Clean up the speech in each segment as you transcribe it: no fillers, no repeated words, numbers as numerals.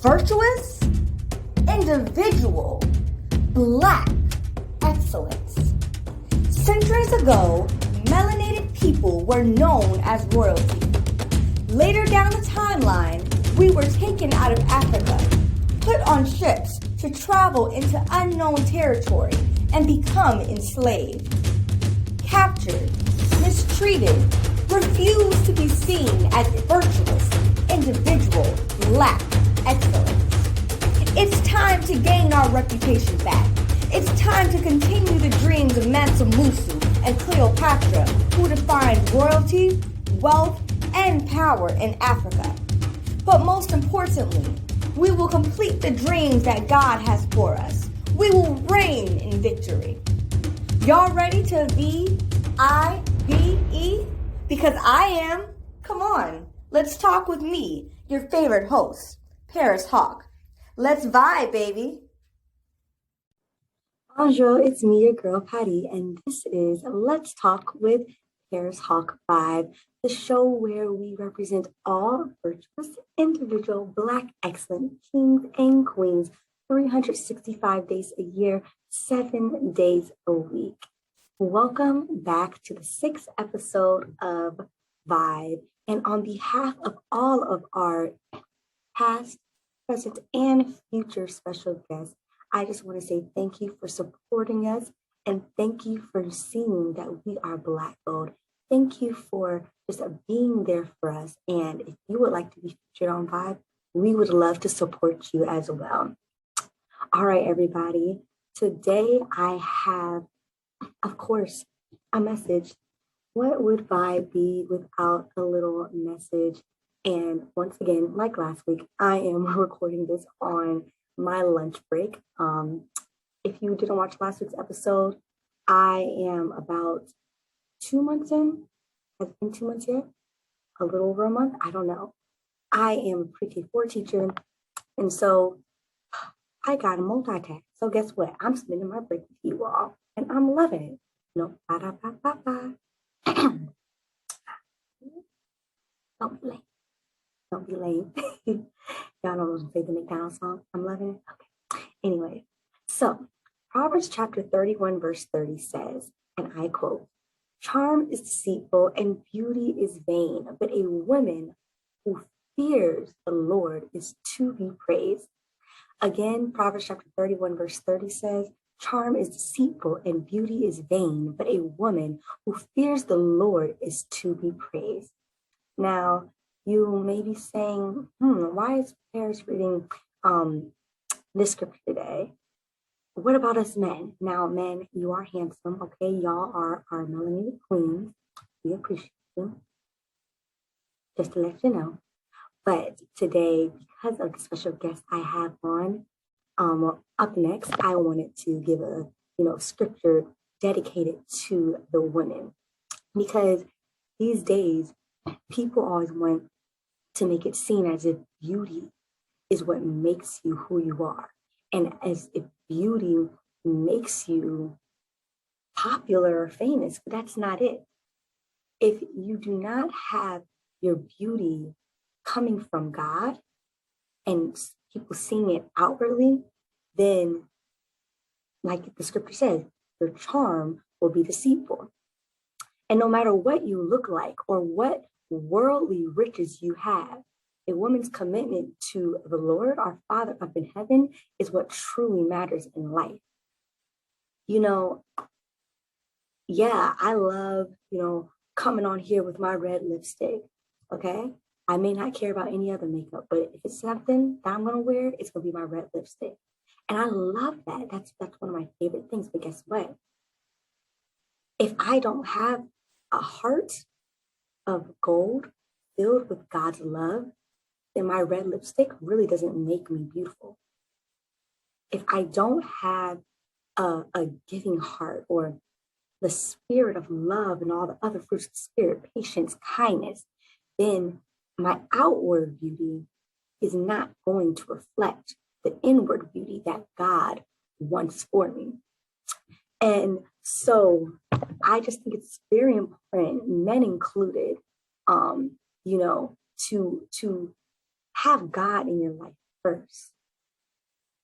virtuous, individual, black excellence. Centuries ago, melanated people were known as royalty. Later down the timeline, we were taken out of Africa, put on ships to travel into unknown territory and become enslaved. Captured, mistreated, refused to be seen as virtuous, individual, black excellence. It's time to gain our reputation back. It's time to continue the dreams of Mansa Musa and Cleopatra, who defined royalty, wealth, and power in Africa. But most importantly, we will complete the dreams that God has for us. We will reign in victory. Y'all ready to V.I.B.E? Because I am. Come on, let's talk with me, your favorite host, Paris Hawk. Let's vibe, baby. Bonjour, it's me, your girl Patty, and this is Let's Talk with Paris Hawk V.I.B.E, the show where we represent all virtuous, individual, black, excellent kings and queens 365 days a year, 7 days a week. Welcome back to the 6th episode of V.I.B.E, and on behalf of all of our past, present, and future special guests, I just want to say thank you for supporting us and thank you for seeing that we are Black gold. Thank you for just being there for us. And if you would like to be featured on V.I.B.E, we would love to support you as well. All right, everybody. Today I have, of course, a message. What would V.I.B.E be without a little message? And once again, like last week, I am recording this on my lunch break. If you didn't watch last week's episode, I am about 2 months in. Has it been 2 months yet? A little over a month? I don't know. I am a pre-K 4 teacher, and so I got a multitask. So guess what? I'm spending my break with you all, and I'm loving it. No, ba-da-ba-ba-ba. Don't be late. Don't be late. Y'all know those say the McDonald's song. I'm loving it. Okay. Anyway, so Proverbs chapter 31, verse 30 says, and I quote, "Charm is deceitful and beauty is vain, but a woman who fears the Lord is to be praised." Again, Proverbs chapter 31, verse 30 says, "Charm is deceitful and beauty is vain, but a woman who fears the Lord is to be praised." Now, you may be saying, why is Paris reading this scripture today? What about us men? Now, men, you are handsome, okay? Y'all are our melanated queens. We appreciate you. Just to let you know. But today, because of the special guest I have on, up next, I wanted to give a scripture dedicated to the women. Because these days, people always want to make it seem as if beauty is what makes you who you are. And as if beauty makes you popular or famous, but that's not it. If you do not have your beauty coming from God and people seeing it outwardly, then, like the scripture says, your charm will be deceitful. And no matter what you look like or what worldly riches you have, a woman's commitment to the Lord, our Father up in heaven, is what truly matters in life. Yeah, I love, coming on here with my red lipstick, okay? I may not care about any other makeup, but if it's something that I'm going to wear, it's going to be my red lipstick. And I love that. That's one of my favorite things. But guess what? If I don't have a heart of gold filled with God's love, then my red lipstick really doesn't make me beautiful. If I don't have a giving heart or the spirit of love and all the other fruits of the spirit, patience, kindness, then my outward beauty is not going to reflect the inward beauty that God wants for me. And so I just think it's very important, men included, to have God in your life first.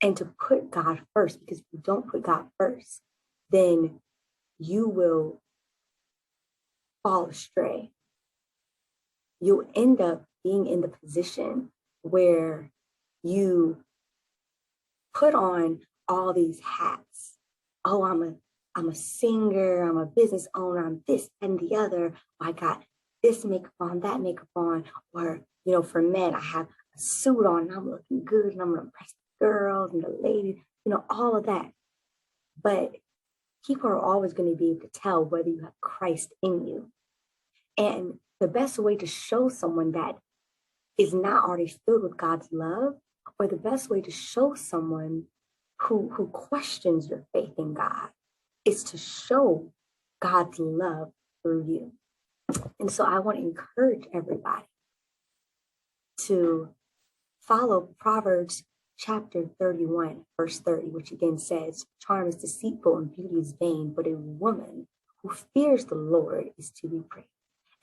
And to put God first, because if you don't put God first, then you will fall astray. You'll end up being in the position where you put on all these hats. Oh, I'm a singer, I'm a business owner, I'm this and the other. I got this makeup on, that makeup on. Or, for men, I have a suit on and I'm looking good and I'm gonna impress the girls and the ladies, all of that. But people are always going to be able to tell whether you have Christ in you. And the best way to show someone that is not already filled with God's love, or the best way to show someone who questions your faith in God, is to show God's love through you. And so I want to encourage everybody to follow Proverbs chapter 31, verse 30, which again says, charm is deceitful and beauty is vain, but a woman who fears the Lord is to be praised.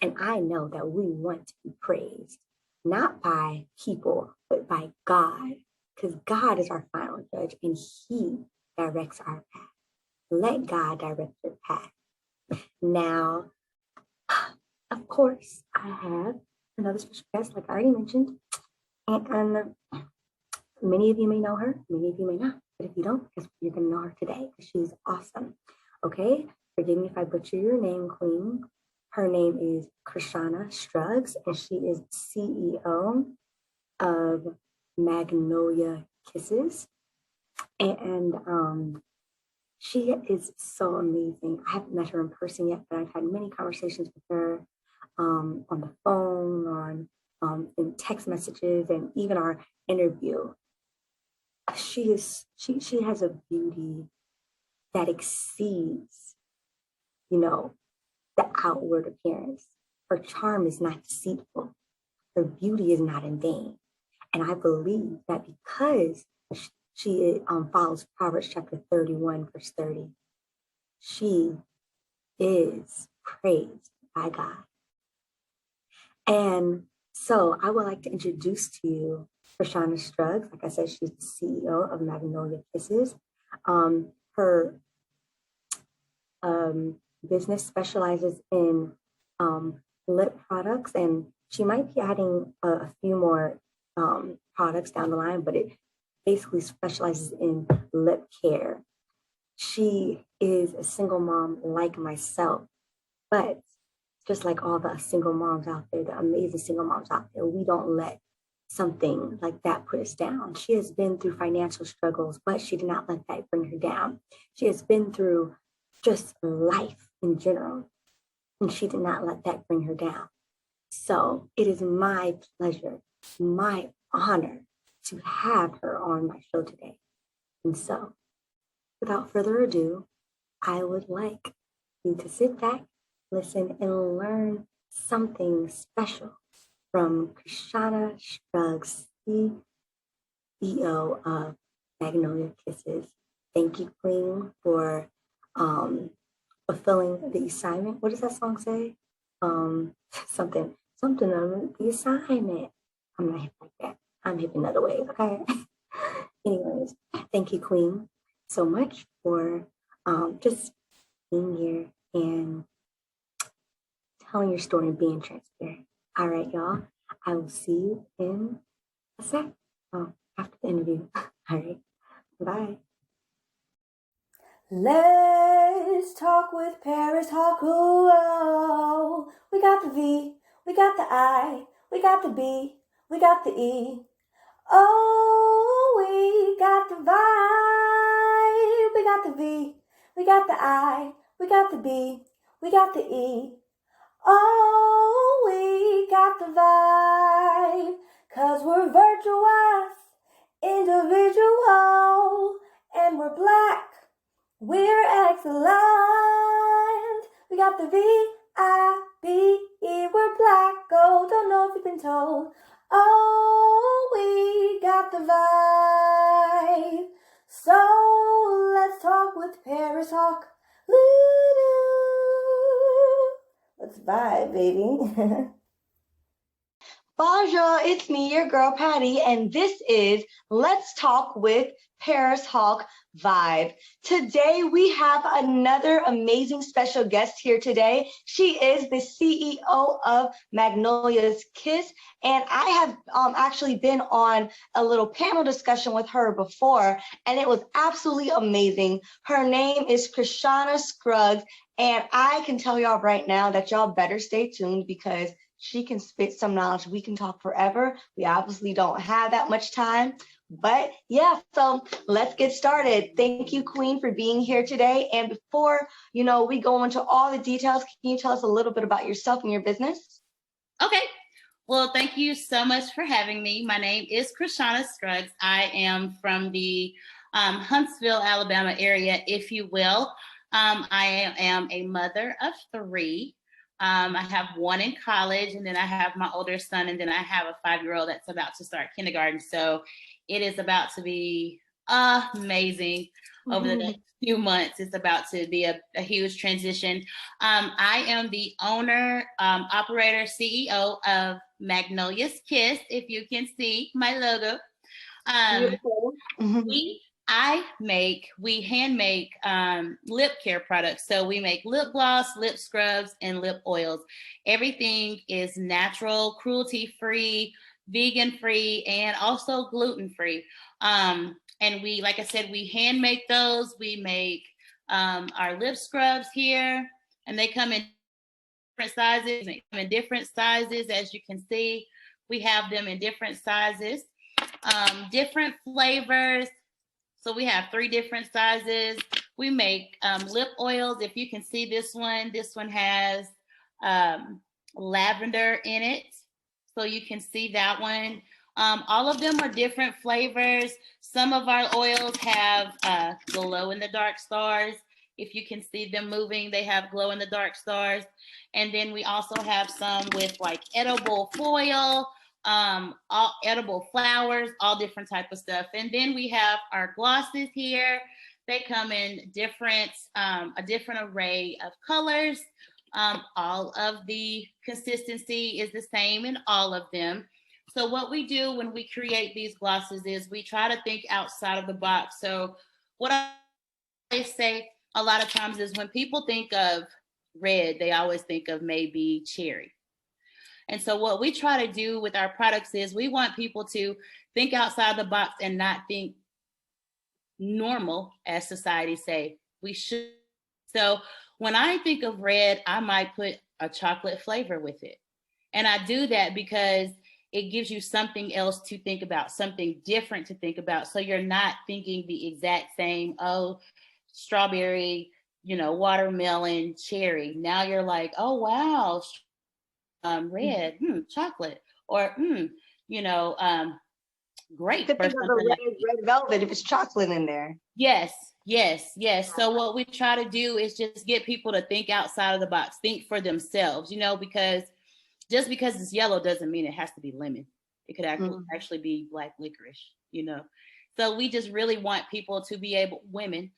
And I know that we want to be praised, not by people, but by God, because God is our final judge and he directs our path. Let God direct your path. Now, of course, I have another special guest, like I already mentioned, and many of you may know her, many of you may not, but if you don't, guess what? You're going to know her today because she's awesome. Okay? Forgive me if I butcher your name, Queen. Her name is Krishana Scruggs, and she is CEO of Magnolia Kisses. And she is so amazing. I haven't met her in person yet, but I've had many conversations with her on the phone, in text messages, and even our interview. She has a beauty that exceeds, the outward appearance. Her charm is not deceitful. Her beauty is not in vain. And I believe that because she follows Proverbs chapter 31, verse 30, she is praised by God. And so I would like to introduce to you Krishana Scruggs. Like I said, she's the CEO of Magnolia Kisses. Her business specializes in lip products, and she might be adding a few more products down the line, but it basically specializes in lip care. She is a single mom like myself, but just like all the single moms out there, the amazing single moms out there, we don't let something like that put us down. She has been through financial struggles, but she did not let that bring her down. She has been through just life in general, and she did not let that bring her down. So it is my pleasure, my honor to have her on my show today. And so, without further ado, I would like you to sit back, listen, and learn something special from Krishana Scruggs, CEO of Magnolia Kisses. Thank you, Queen, for fulfilling the assignment. What does that song say? Something on the assignment. I'm not hip like that. I'm hip another way, okay? Anyways, thank you, Queen, so much for just being here and telling your story and being transparent. All right, y'all. I will see you in a sec. After the interview. All right. Bye. Let's talk with Paris Hawk. Ooh, we got the V, we got the I, we got the B, we got the E. Oh, we got the vibe. We got the V, we got the I, we got the B, we got the E. Oh, we got the vibe. 'Cause we're virtuous, individual, and we're black. We're excellent. We got the V.I.B.E. We're black gold. Don't know if you've been told. Oh, we got the vibe. So let's talk with Paris Hawk. Let's vibe, baby. Bonjour, it's me, your girl Patty, and this is Let's Talk with Paris Hawk V.I.B.E. Today we have another amazing special guest here today. She is the CEO of Magnolia Kiss, and I have actually been on a little panel discussion with her before, and it was absolutely amazing. Her name is Krishana Scruggs, and I can tell y'all right now that y'all better stay tuned because she can spit some knowledge. We can talk forever. We obviously don't have that much time. But yeah, so let's get started. Thank you, Queen, for being here today. And before, we go into all the details, can you tell us a little bit about yourself and your business? Okay. Well, thank you so much for having me. My name is Krishana Scruggs. I am from the Huntsville, Alabama area, if you will. I am a mother of three. I have one in college, and then I have my older son, and then I have a 5-year-old that's about to start kindergarten. So it is about to be amazing over the next few months. It's about to be a huge transition. I am the owner, operator, CEO of Magnolia Kiss, if you can see my logo. We hand make lip care products. So we make lip gloss, lip scrubs, and lip oils. Everything is natural, cruelty-free, vegan-free, and also gluten-free. And we, like I said, we hand make those. We make our lip scrubs here, and they come in different sizes. They come in different sizes, as you can see. We have them in different sizes, different flavors. So we have 3 different sizes. We make lip oils. If you can see this one has lavender in it. So you can see that one. All of them are different flavors. Some of our oils have glow in the dark stars. If you can see them moving, they have glow in the dark stars. And then we also have some with like edible foil, all edible flowers, all different type of stuff. And then we have our glosses here. They come in different, a different array of colors. All of the consistency is the same in all of them. So what we do when we create these glosses is we try to think outside of the box. So what I say a lot of times is when people think of red, they always think of maybe cherry. And so what we try to do with our products is we want people to think outside the box and not think normal, as society say we should. So when I think of red, I might put a chocolate flavor with it. And I do that because it gives you something else to think about, something different to think about. So you're not thinking the exact same, strawberry, watermelon, cherry. Now you're like, oh, wow, red, chocolate, or, grape. Could think of a red velvet if it's chocolate in there. Yes. So what we try to do is just get people to think outside of the box, think for themselves, because just because it's yellow doesn't mean it has to be lemon. It could actually be black licorice, So we just really want people to be able, women,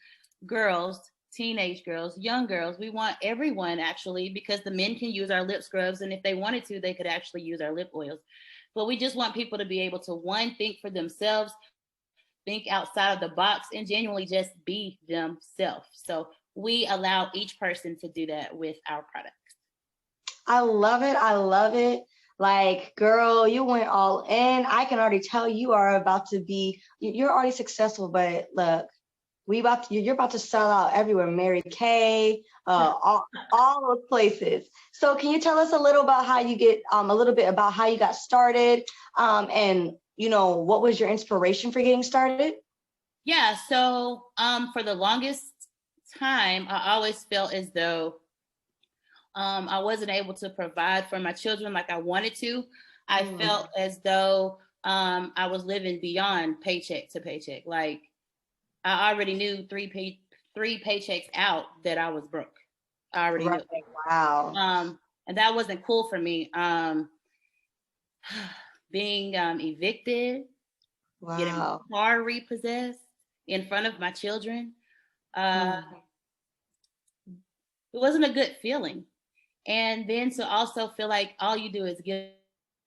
girls, teenage girls, young girls, we want everyone actually, because the men can use our lip scrubs, and if they wanted to, they could actually use our lip oils. But we just want people to be able to, one, think for themselves, think outside of the box, and genuinely just be themselves. So we allow each person to do that with our products. I love it. Like, girl, you went all in. I can already tell you are about to be, you're already successful, but look, you're about to sell out everywhere. Mary Kay, all those places. So can you tell us a little about how you got started, and what was your inspiration for getting started? Yeah, so for the longest time, I always felt as though I wasn't able to provide for my children like I wanted to. I felt as though I was living beyond paycheck to paycheck. Like, I already knew three paychecks out that I was broke. I already knew. Wow. And that wasn't cool for me. Being evicted, getting my car repossessed in front of my children. It wasn't a good feeling. And then to also feel like all you do is get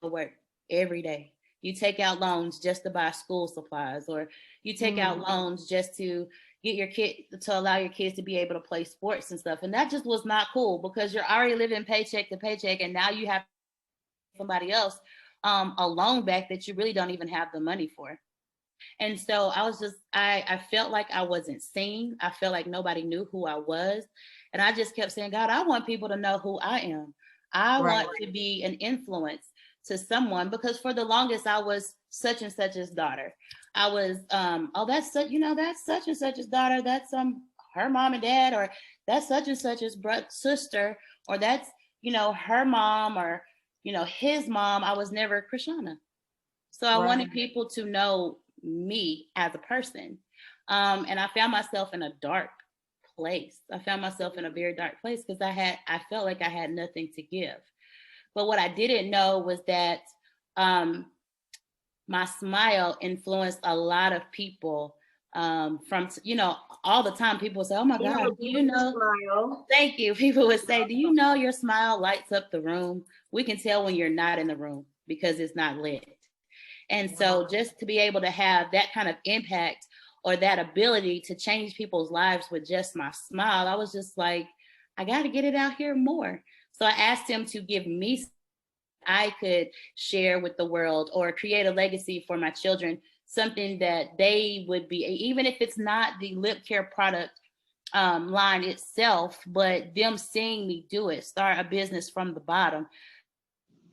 to work. every day. You take out loans just to buy school supplies, or you take out loans just to get your kid, to allow your kids to be able to play sports and stuff. And that just was not cool, because you're already living paycheck to paycheck, and now you have somebody else a loan back that you really don't even have the money for. And so I was just, I felt like I wasn't seen. I felt like nobody knew who I was. And I just kept saying, God, I want people to know who I am. I want to be an influence to someone, because for the longest I was such and such's daughter. I was, oh, that's such, that's such and such's daughter. That's her mom and dad, or that's such and such's sister, or that's, her mom, or, his mom. I was never Krishana. So I wanted people to know me as a person. And I found myself in a dark place. I found myself in a very dark place, because I felt like I had nothing to give. But what I didn't know was that my smile influenced a lot of people. From, all the time people would say, oh my God, smile. Thank you. People would say, do you know your smile lights up the room? We can tell when you're not in the room because it's not lit. And so just to be able to have that kind of impact, or that ability to change people's lives with just my smile, I was just like, I got to get it out here more. So I asked him to give me I could share with the world, or create a legacy for my children, something that they would be, even if it's not the lip care product line itself, but them seeing me do it, start a business from the bottom,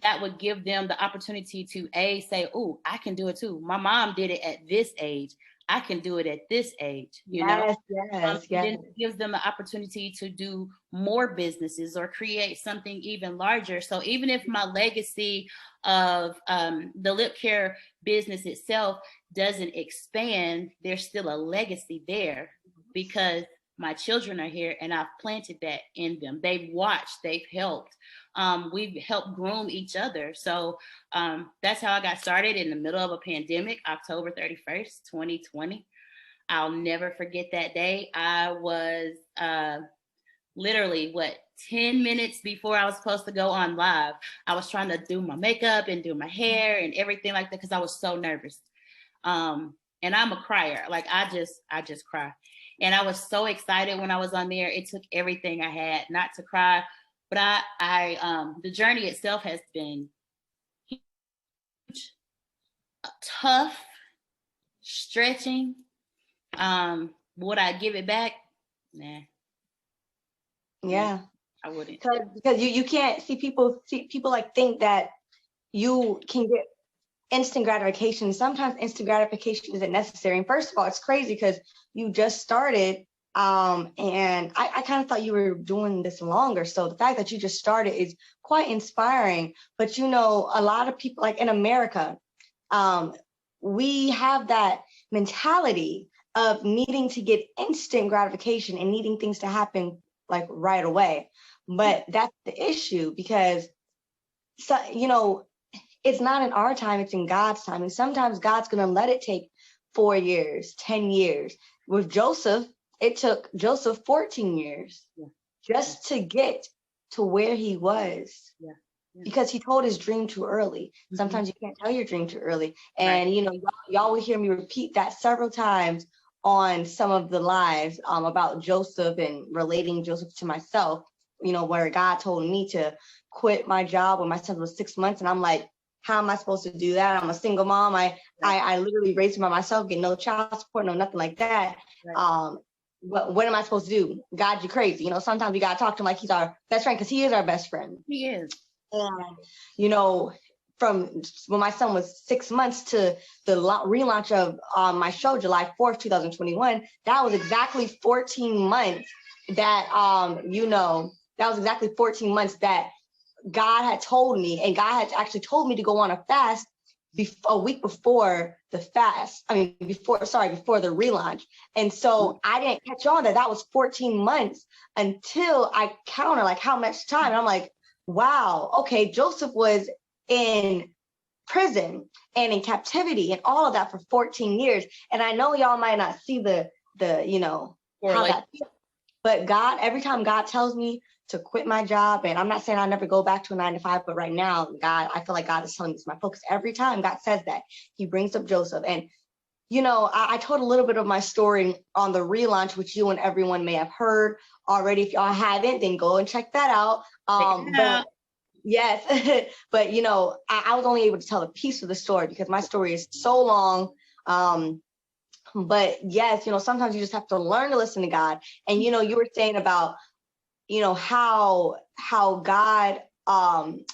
that would give them the opportunity to say, oh, I can do it too. My mom did it at this age. I can do it at this age, Yes. It gives them the opportunity to do more businesses, or create something even larger. So even if my legacy of the lip care business itself doesn't expand, there's still a legacy there, because my children are here and I've planted that in them. They've watched, they've helped. We've helped groom each other. So that's how I got started, in the middle of a pandemic, October 31st, 2020. I'll never forget that day. I was literally 10 minutes before I was supposed to go on live. I was trying to do my makeup and do my hair and everything like that, because I was so nervous. And I'm a crier. Like I just cry. And I was so excited when I was on there. It took everything I had not to cry. But I the journey itself has been huge, tough, stretching. Would I give it back? Nah. Yeah. I wouldn't. Because you can't see people like think that you can get instant gratification. Sometimes instant gratification isn't necessary. And first of all, it's crazy because you just started, and I kind of thought you were doing this longer. So the fact that you just started is quite inspiring. But a lot of people, like in America, we have that mentality of needing to get instant gratification and needing things to happen like right away. But that's the issue, because it's not in our time, it's in God's time. And sometimes God's going to let it take 4 years, 10 years. With Joseph, it took Joseph 14 years just to get to where he was. Because he told his dream too early. Sometimes you can't tell your dream too early. And, y'all will hear me repeat that several times on some of the lives about Joseph and relating Joseph to myself, where God told me to quit my job when my son was 6 months. And I'm like, how am I supposed to do that? I'm a single mom. I literally raised him by myself, get no child support, no nothing like that. What am I supposed to do? God, you crazy. Sometimes we got to talk to him like he's our best friend, because he is our best friend. He is. And, from when my son was 6 months to the relaunch of my show, July 4th, 2021, that was exactly 14 months that, that was exactly 14 months that God had told me, and God had actually told me to go on a fast a week before the fast. Before the relaunch. And so I didn't catch on that was 14 months until I counted like how much time. And I'm like, wow, okay, Joseph was in prison and in captivity and all of that for 14 years. And I know y'all might not see the how that, but God, every time God tells me to quit my job. And I'm not saying I'll never go back to a 9-to-5, but right now, God, I feel like God is telling me it's my focus. Every time God says that, he brings up Joseph. And, you know, I told a little bit of my story on the relaunch, which you and everyone may have heard already. If y'all haven't, then go and check that out. But yes, but, you know, I was only able to tell a piece of the story because my story is so long. But yes, you know, sometimes you just have to learn to listen to God. And, you know, you were saying about, you know, how God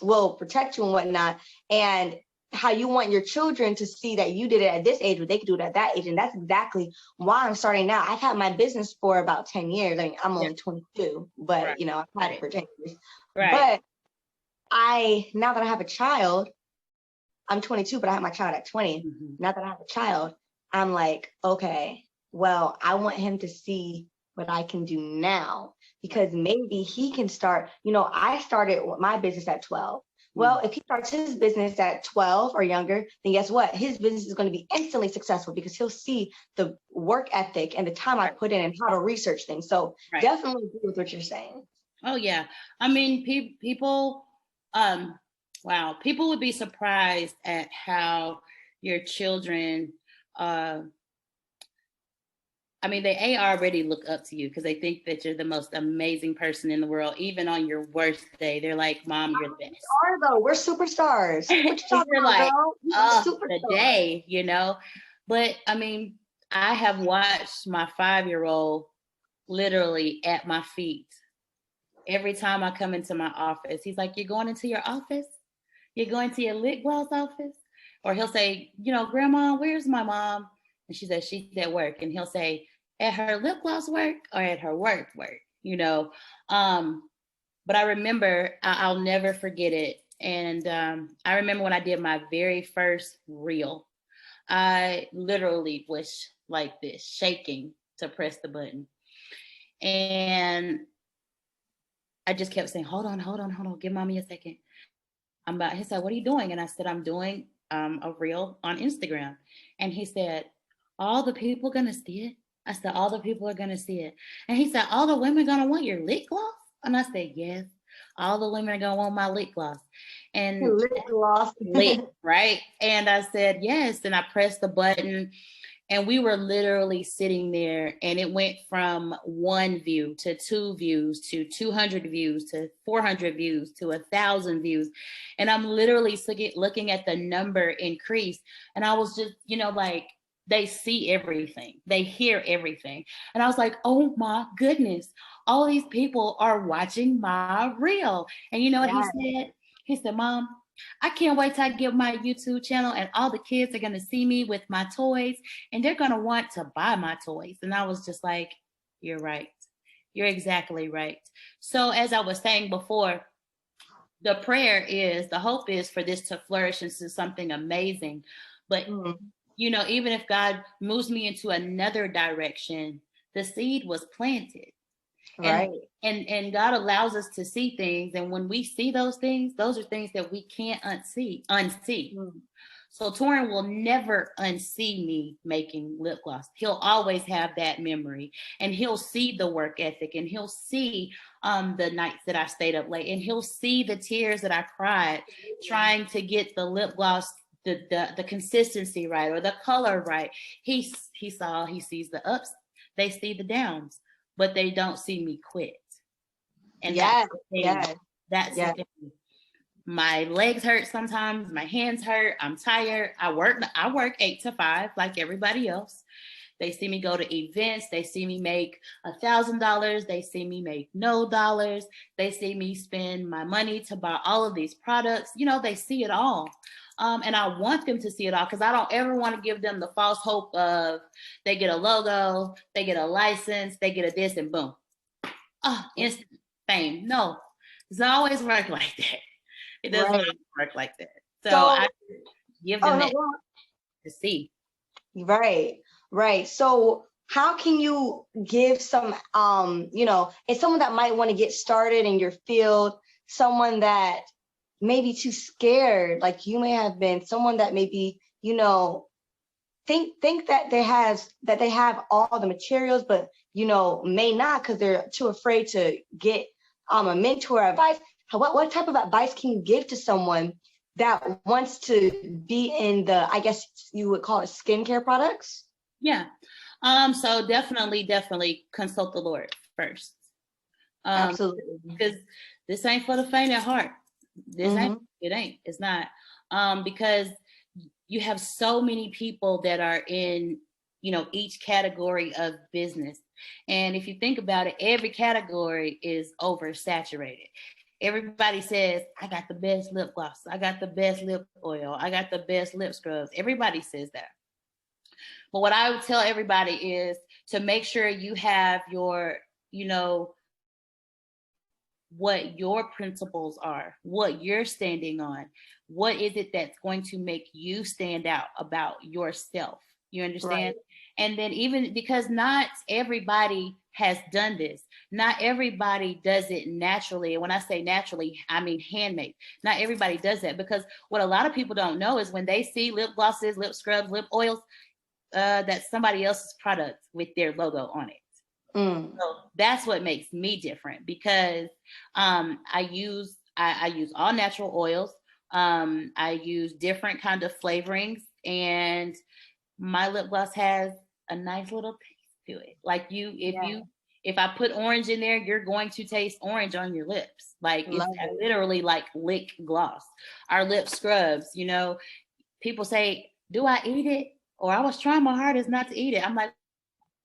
will protect you and whatnot, and how you want your children to see that you did it at this age, but they could do it at that age. And that's exactly why I'm starting now. I've had my business for about 10 years. I mean, I'm only 22, but you know, I've had it for 10 years. But now that I have a child, I'm 22, but I had my child at 20. Now that I have a child, I'm like, okay, well, I want him to see what I can do now, because maybe he can start, you know, I started my business at 12. Well, if he starts his business at 12 or younger, then guess what? His business is going to be instantly successful because he'll see the work ethic and the time I put in and how to research things. So definitely agree with what you're saying. Oh, yeah. I mean, people, wow, people would be surprised at how your children, I mean, they already look up to you because they think that you're the most amazing person in the world. Even on your worst day, they're like, Mom, you're the best. We are, though. We're superstars. What you talking about, like, girl? Oh, today, you know? But, I mean, I have watched my 5-year-old literally at my feet. Every time I come into my office, he's like, you're going into your office? You're going to your lip gloss office? Or he'll say, you know, Grandma, where's my mom? And she says, she's at work. And he'll say, at her lip gloss work or at her work, you know? But I remember, I'll never forget it. And I remember when I did my very first reel, I literally was like this, shaking to press the button. And I just kept saying, hold on, give mommy a second. He said, what are you doing? And I said, I'm doing a reel on Instagram. And he said, all the people gonna see it? I said, all the people are gonna see it. And he said, all the women gonna want your lip gloss? And I said, yes, all the women are gonna want my lip gloss. And lip gloss. Right? And I said, yes. And I pressed the button. And we were literally sitting there, and it went from 1 view to 2 views to 200 views to 400 views to 1,000 views. And I'm literally looking at the number increase. And I was just, you know, like, they see everything, they hear everything. And I was like, oh my goodness, all these people are watching my reel. And you know what he said? He said, Mom, I can't wait till I get my YouTube channel and all the kids are going to see me with my toys and they're going to want to buy my toys. And I was just like, you're right. You're exactly right. So as I was saying before, the hope is for this to flourish into something amazing. But, you know, even if God moves me into another direction, the seed was planted. Right. And God allows us to see things. And when we see those things, those are things that we can't unsee. So Torrin will never unsee me making lip gloss. He'll always have that memory, and he'll see the work ethic, and he'll see the nights that I stayed up late, and he'll see the tears that I cried trying to get the lip gloss, the consistency right, or the color right. He sees the ups, they see the downs, but they don't see me quit. And that's the thing. My legs hurt sometimes, my hands hurt, I'm tired. I work 8 to 5 like everybody else. They see me go to events, they see me make $1,000, they see me make no dollars, they see me spend my money to buy all of these products. You know, they see it all. And I want them to see it all, because I don't ever want to give them the false hope of they get a logo, they get a license, they get a this, and boom. Instant fame. No, it doesn't always work like that. It doesn't always work like that. So I give them that to see. Right. So how can you give some, you know, and someone that might want to get started in your field, someone that may be too scared, like you may have been, someone that maybe, you know, think that they have all the materials, but, you know, may not, because they're too afraid to get a mentor, advice, what type of advice can you give to someone that wants to be in the, I guess you would call it skincare products? Yeah. So definitely consult the Lord first. Absolutely. Because this ain't for the faint at heart. It's not. Because you have so many people that are in, each category of business. And if you think about it, every category is oversaturated. Everybody says, I got the best lip gloss. I got the best lip oil. I got the best lip scrubs. Everybody says that. But what I would tell everybody is to make sure you have your, what your principles are, what you're standing on, what is it that's going to make you stand out about yourself. You understand? Right. And then even because not everybody has done this, not everybody does it naturally. And when I say naturally, I mean handmade. Not everybody does that, because what a lot of people don't know is when they see lip glosses, lip scrubs, lip oils, that's somebody else's product with their logo on it. So that's what makes me different, because I use all natural oils. I use different kind of flavorings, and my lip gloss has a nice little taste to it. Like if I put orange in there, you're going to taste orange on your lips. Like it's literally like lick gloss. Our lip scrubs, people say, do I eat it? Or I was trying my hardest not to eat it. I'm like,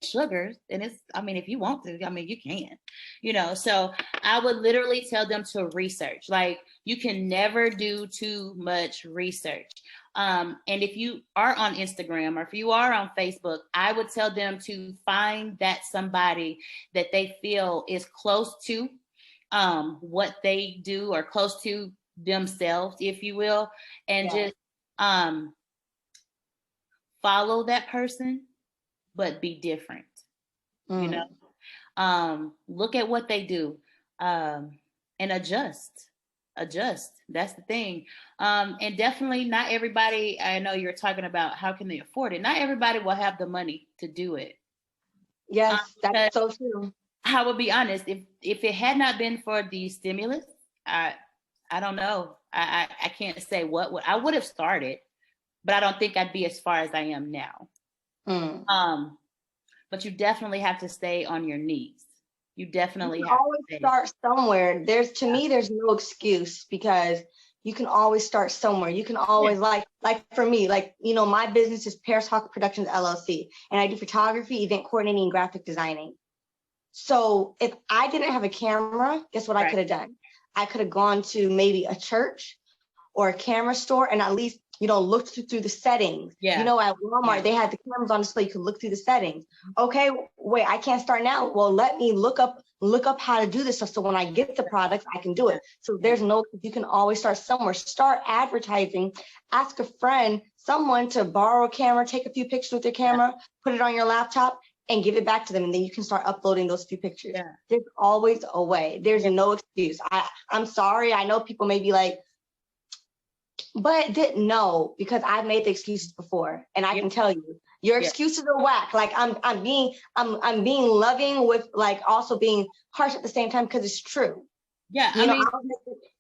sugars, and if you want to, you can, so I would literally tell them to research. Like, you can never do too much research. And if you are on Instagram or if you are on Facebook, I would tell them to find that somebody that they feel is close to what they do, or close to themselves, if you will, and just follow that person, but be different. Look at what they do, and adjust. That's the thing. And definitely not everybody, I know you're talking about how can they afford it. Not everybody will have the money to do it. Yes, that's so true. I will be honest, if it had not been for the stimulus, I don't know. I can't say what I would have started, but I don't think I'd be as far as I am now. But you definitely have to stay on your knees. You definitely have always to start somewhere. There's no excuse, because you can always start somewhere. You can always like for me, my business is Paris Hawk Productions LLC, and I do photography, event coordinating, and graphic designing. So if I didn't have a camera, guess what I could have done? I could have gone to maybe a church or a camera store and at least looked through the settings. At Walmart, they had the cameras on display. You could look through the settings. Okay, wait, I can't start now. Well, let me look up how to do this stuff, so when I get the products, I can do it. So you can always start somewhere. Start advertising. Ask a friend, someone to borrow a camera, take a few pictures with your camera, put it on your laptop, and give it back to them. And then you can start uploading those few pictures. There's always a way. There's no excuse. I'm sorry. I know people may be like, but didn't know, because I've made the excuses before, and I can tell you, your excuses are whack. Like I'm being loving with also being harsh at the same time, because it's true. I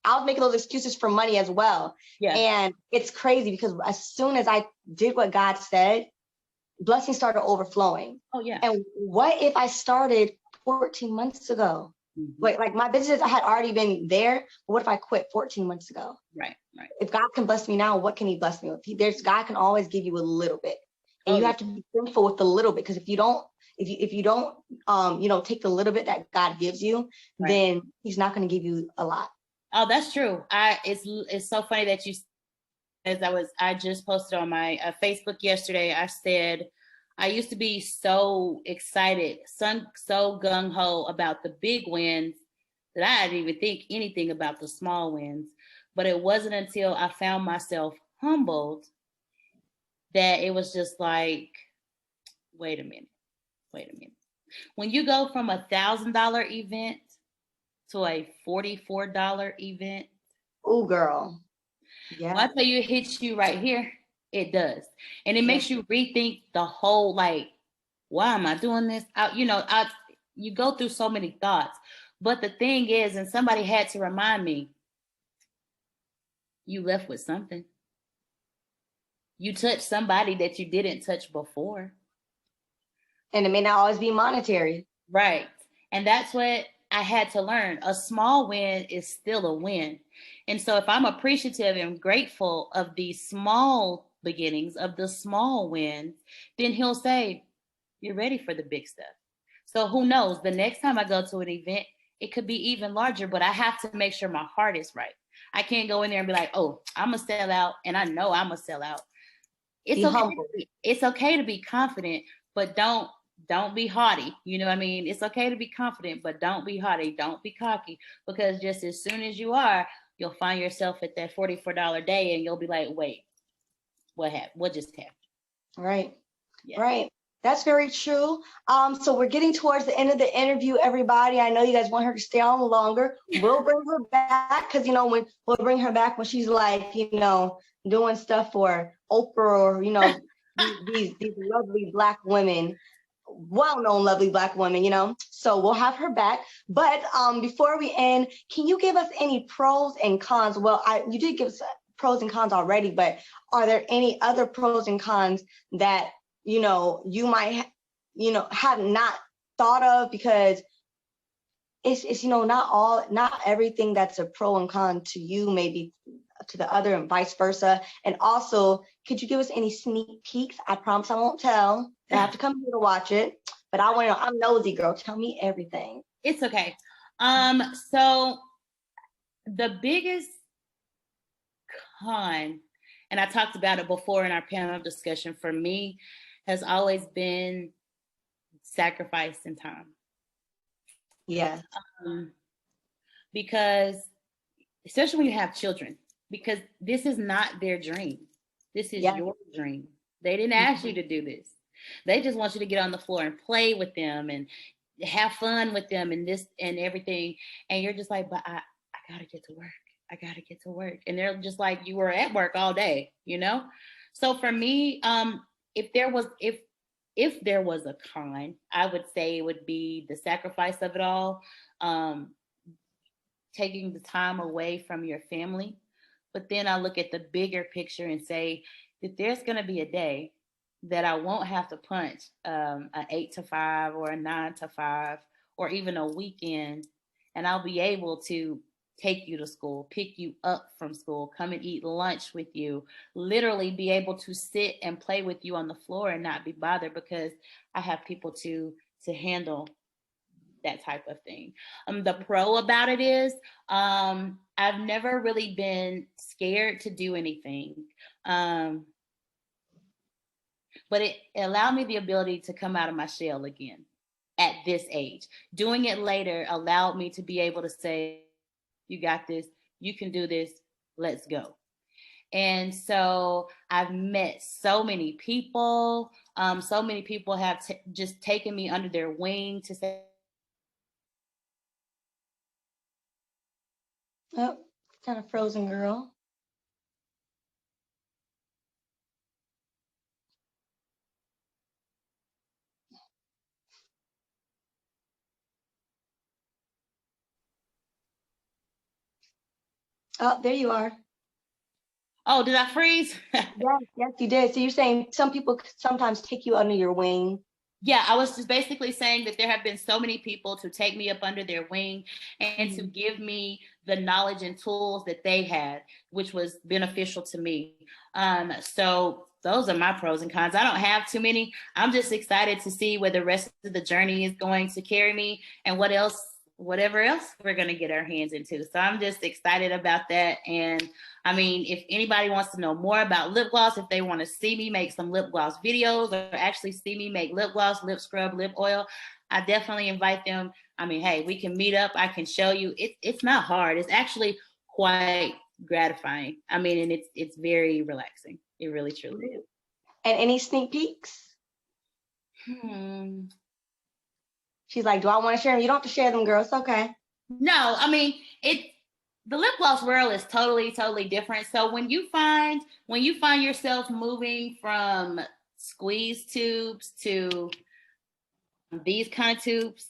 was making those excuses for money as well. And it's crazy, because as soon as I did what God said, blessings started overflowing. And what if I started 14 months ago? Wait, my business had already been there. But what if I quit 14 months ago? Right. If God can bless me now, what can He bless me with? God can always give you a little bit, and you have to be thankful with the little bit. Because if you don't, take the little bit that God gives you, then He's not going to give you a lot. Oh, that's true. It's so funny that I just posted on my Facebook yesterday. I said, I used to be so excited, so gung-ho about the big wins that I didn't even think anything about the small wins. But it wasn't until I found myself humbled that it was just like, wait a minute. When you go from $1,000 event to a $44 event. Oh, girl. Yeah. When I tell you it hits you right here, it does. And it makes you rethink the whole, why am I doing this? You go through so many thoughts. But the thing is, and somebody had to remind me, you left with something. You touched somebody that you didn't touch before. And it may not always be monetary. Right. And that's what I had to learn. A small win is still a win. And so if I'm appreciative and grateful of these small beginnings, of the small wins, then he'll say, you're ready for the big stuff. So who knows? The next time I go to an event, it could be even larger, but I have to make sure my heart is right. I can't go in there and be like, oh, I'm going to sell out. And I know I'm going to sell out. It's okay to be confident, but don't be haughty. You know what I mean? It's okay to be confident, but don't be haughty. Don't be cocky, because just as soon as you are, you'll find yourself at that $44 day and you'll be like, wait, what happened? What just happened? Right. Yeah. Right. That's very true. So we're getting towards the end of the interview, everybody. I know you guys want her to stay on longer. We'll bring her back because, when we'll bring her back when she's like, doing stuff for Oprah or, these lovely Black women, well-known lovely Black women, So we'll have her back. But before we end, can you give us any pros and cons? Well, you did give us pros and cons already, but are there any other pros and cons that you might, have not thought of? Because it's not everything that's a pro and con to you, maybe to the other and vice versa. And also, could you give us any sneak peeks? I promise I won't tell. I have to come here to watch it, but I want to know. I'm nosy, girl. Tell me everything. It's okay. So the biggest con, and I talked about it before in our panel discussion, for me has always been sacrifice and time. Yeah. Because especially when you have children, because this is not their dream. This is your dream. They didn't ask you to do this. They just want you to get on the floor and play with them and have fun with them and this and everything. And you're just like, but I gotta get to work. I gotta get to work. And they're just like, you were at work all day, So for me, if there was a con, I would say it would be the sacrifice of it all, taking the time away from your family. But then I look at the bigger picture and say that there's going to be a day that I won't have to punch an 8 to 5 or a 9 to 5 or even a weekend, and I'll be able to take you to school, pick you up from school, come and eat lunch with you, literally be able to sit and play with you on the floor and not be bothered because I have people to handle that type of thing. The pro about it is I've never really been scared to do anything. But it allowed me the ability to come out of my shell again at this age. Doing it later allowed me to be able to say, you got this, you can do this, let's go. And so I've met so many people. So many people have just taken me under their wing to say, oh, kind of frozen, girl. Oh, there you are. Oh, did I freeze? Yes, you did. So you're saying some people sometimes take you under your wing. Yeah, I was just basically saying that there have been so many people to take me up under their wing and to give me the knowledge and tools that they had, which was beneficial to me. So those are my pros and cons. I don't have too many. I'm just excited to see where the rest of the journey is going to carry me and whatever else we're going to get our hands into. So I'm just excited about that. And I mean, if anybody wants to know more about lip gloss, if they want to see me make some lip gloss videos or actually see me make lip gloss, lip scrub, lip oil, I definitely invite them. I mean, hey, we can meet up. I can show you. It's not hard. It's actually quite gratifying. I mean, and it's very relaxing. It really, truly is. And any sneak peeks? She's like, do I want to share them? You don't have to share them, girl. It's okay. No, I mean, the lip gloss world is totally, totally different. So when you find yourself moving from squeeze tubes to these kind of tubes,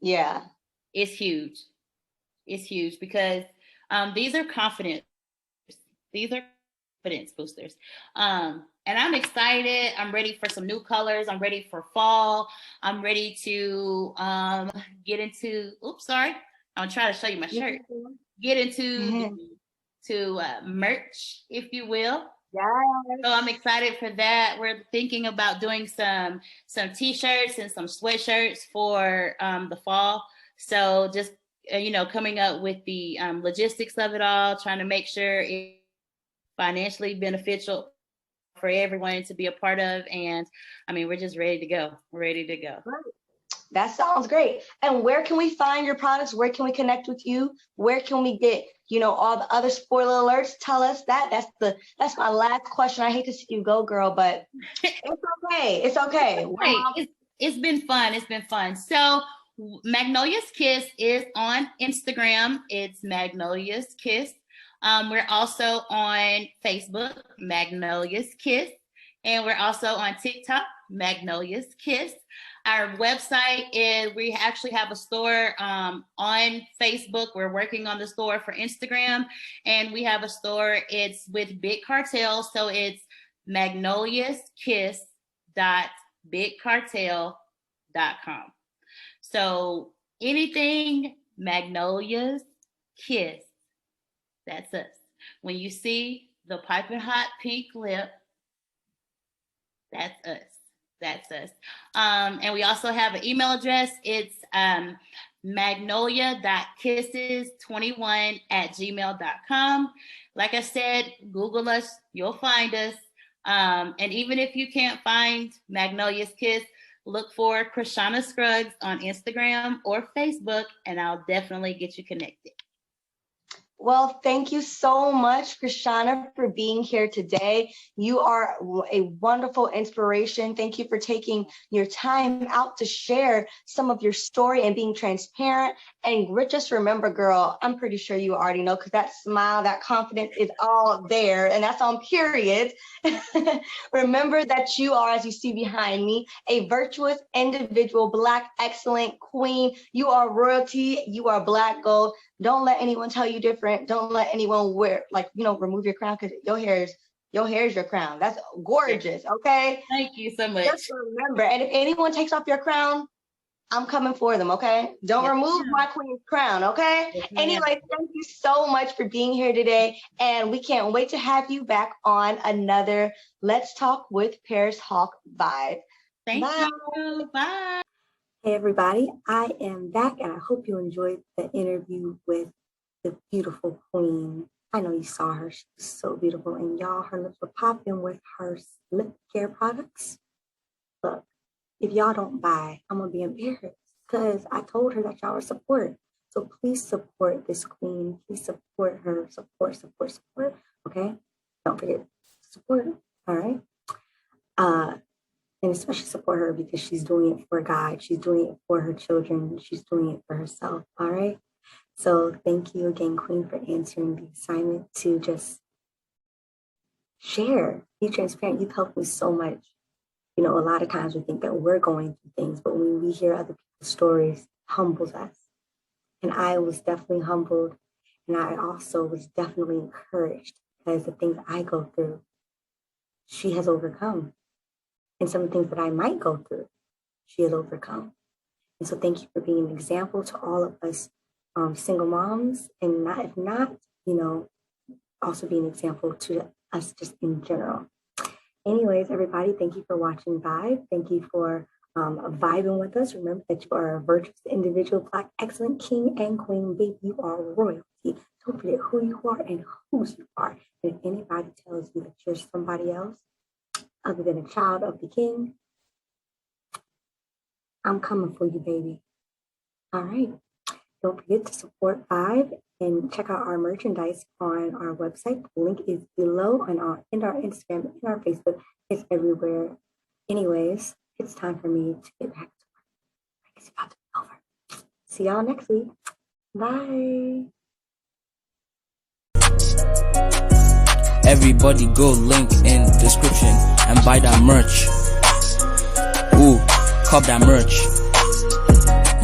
Yeah. It's huge. It's huge because these are confidence. These are confidence boosters. And I'm excited. I'm ready for some new colors. I'm ready for fall. I'm ready to get into, oops, sorry. I'm trying to show you my shirt. Get into merch, if you will. Yeah. So I'm excited for that. We're thinking about doing some t-shirts and some sweatshirts for the fall. So just coming up with the logistics of it all, trying to make sure it's financially beneficial for everyone to be a part of. And I mean, we're just ready to go. Ready to go. That sounds great. And where can we find your products? Where can we connect with you? Where can we get, all the other spoiler alerts? Tell us that. That's my last question. I hate to see you go, girl, but it's okay. It's okay. It's been fun. It's been fun. So Magnolia's Kiss is on Instagram. It's Magnolia's Kiss. We're also on Facebook, Magnolia's Kiss. And we're also on TikTok, Magnolia's Kiss. Our website is, we actually have a store on Facebook. We're working on the store for Instagram. And we have a store, it's with Big Cartel. So it's magnoliaskiss.bigcartel.com. So anything Magnolia's Kiss, that's us. When you see the piping hot pink lip, that's us. That's us. And we also have an email address. It's magnolia.kisses21@gmail.com. Like I said, Google us, you'll find us. And even if you can't find Magnolia's Kiss, look for Krishana Scruggs on Instagram or Facebook, and I'll definitely get you connected. Well, thank you so much, Krishana, for being here today. You are a wonderful inspiration. Thank you for taking your time out to share some of your story and being transparent. And just remember, girl, I'm pretty sure you already know, because that smile, that confidence is all there, and that's on period. Remember that you are, as you see behind me, a virtuous individual, Black excellent queen. You are royalty. You are Black gold. Don't let anyone tell you different. Don't let anyone remove your crown, because your hair is your crown. That's gorgeous. Okay. Thank you so much. Just remember, and if anyone takes off your crown, I'm coming for them. Okay. Don't remove my queen's crown. Okay. Anyway, thank you so much for being here today. And we can't wait to have you back on another Let's Talk with Paris Hawk V.I.B.E. Thank you. Bye. Hey everybody, I am back, and I hope you enjoyed the interview with the beautiful queen. I know you saw her, she was so beautiful, and y'all, her lips were popping with her lip care products. Look, if y'all don't buy, I'm gonna be embarrassed, because I told her that y'all were support. So please support this queen, please support her, support, okay? Don't forget to support, all right? And especially support her, because she's doing it for God. She's doing it for her children. She's doing it for herself. All right. So thank you again, Queen, for answering the assignment to just share, be transparent. You've helped me so much. A lot of times we think that we're going through things, but when we hear other people's stories, it humbles us. And I was definitely humbled. And I also was definitely encouraged, because the things I go through, she has overcome. And some things that I might go through, she has overcome. And so thank you for being an example to all of us single moms, and if not, also be an example to us just in general. Anyways, everybody, thank you for watching V.I.B.E. Thank you for vibing with us. Remember that you are a virtuous individual, Black excellent king and queen. Baby, you are royalty. Don't forget who you are and whose you are. And if anybody tells you that you're somebody else other than a child of the king, I'm coming for you, baby. All right. Don't forget to support V.I.B.E. and check out our merchandise on our website. The link is below and our Instagram and our Facebook. It's everywhere. Anyways, it's time for me to get back to work. It's about to be over. See y'all next week. Bye. Everybody go link in description and buy that merch. Ooh, cop that merch.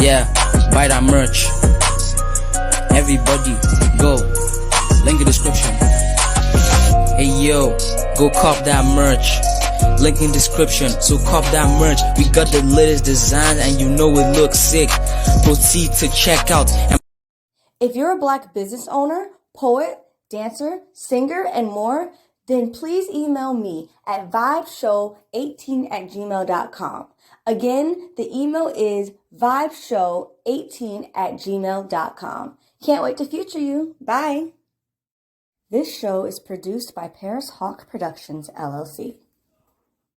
Yeah. buy that merch. Everybody, go. Link in description. Hey yo, go cop that merch. Link in description, so cop that merch. We got the latest design and you know it looks sick. Proceed to check out. If you're a Black business owner, poet, dancer, singer, and more, then please email me at vibeshow18@gmail.com. Again, the email is vibeshow18@gmail.com. Can't wait to feature you. Bye. This show is produced by Paris Hawk Productions, LLC.